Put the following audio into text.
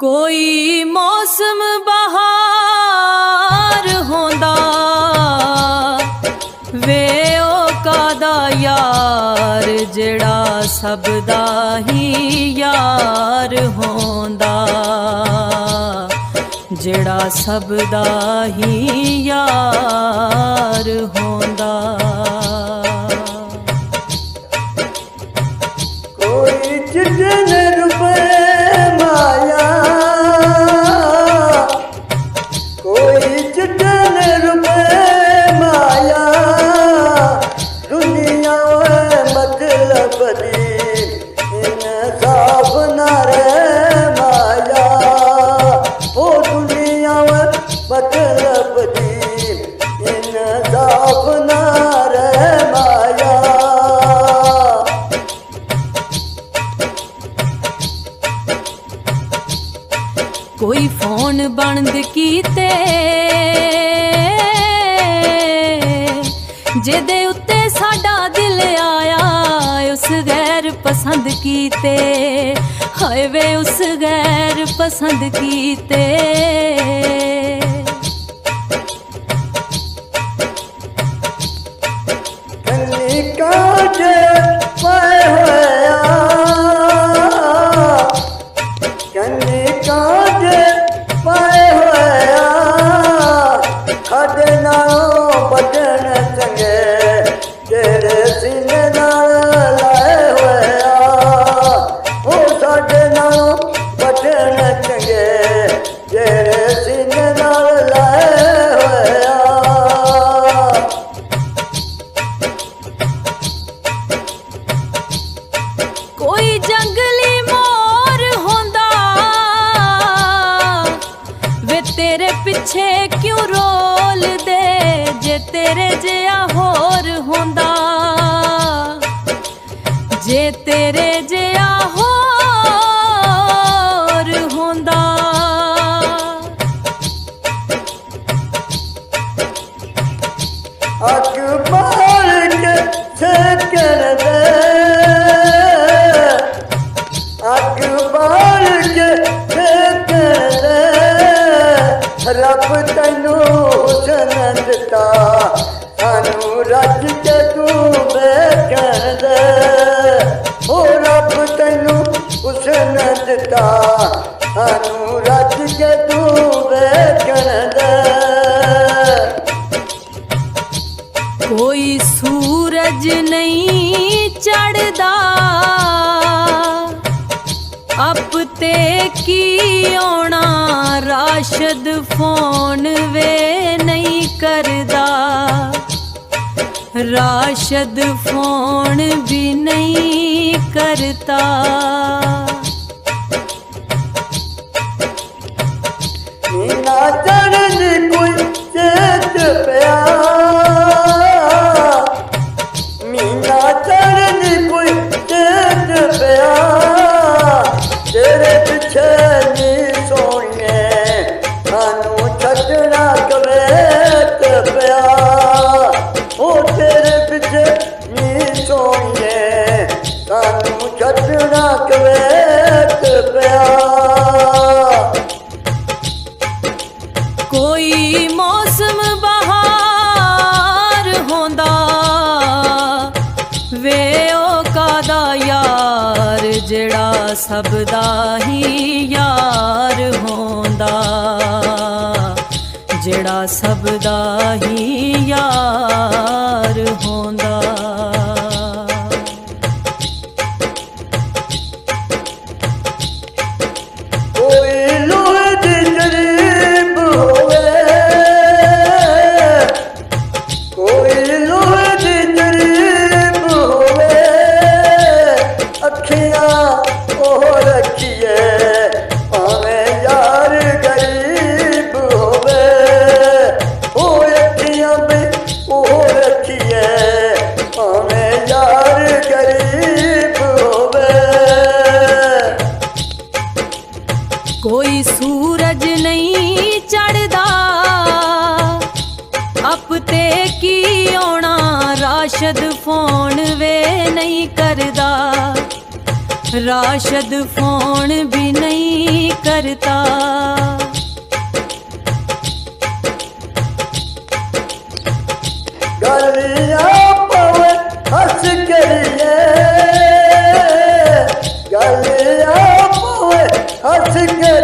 कोई मौसम बहार होंदा वे ओ कादा यार जेड़ा सब दा ही यार होंदा, जेड़ा सब दा ही यार होंदा। कोई चिट्ठन रुपए माया, कोई चिट्ठन रुपए माया, दुनिया मतलब दी इंसाफ न रे माया, ओ दुनिया मतलब दी इंसाफ न रे माया। कोई फोन बंद कीते जेदे उत्ते साडा दिल आया, उस गैर पसंद कीते, हाय वे उस गैर पसंद कीते। कन्नी काजे पाए होया, कन्नी काजे पाए होया, खादे नालों बदन चंगे तेरे सीने नाल लाए होया, ओ साडे नालों बदन चंगे तेरे सीने नाल लाए होया। कोई जंगली मोर होंदा वे तेरे पिछे क्यों रोल दे, जे तेरे जिया होर होंदा, जे तेरे जिया होर होंदा। अग बाल के सेकन दे, अग बाल के सेकन दे, रब तैनू हुस्न दिता, सानू रज के तू वेखन दे, ओ रब तैनू हुस्न दिता, सानू रज के तू वेखन दे। कोई सूरज नहीं चढ़दा अप ते की आना, राशद फोन वे नहीं करदा, राशद फोन भी नहीं करता। मीना चढ़न कोई चेत पिया, मीना चढ़न कोई चेत पिया, तेरे पिछे नी सोने सानू छड्डना कवेत पिया, ओ तेरे पिछे नी सोने सानू छड्डना कवेत पिया। कोई मौसम बहार होंदा वे ओ कादा यार जेड़ा सब दा ही यार होंदा, जेड़ा सब दा ही यार होंदा। कोई लोहे दी करीब होवे, कोई लोहे दी करीब होवे, अखियां ओह रखिए भावें यार गरीब होवे, ओ अखियां भी ओह रखिए भावें यार गरीब होवे। कोई सूरज नहीं चढ़दा अप ते की आना, राशद फोन वे नहीं करदा, राशद फोन भी नहीं करता। गलियां पवे हंस करिए, गलियां पवे हंस करिए,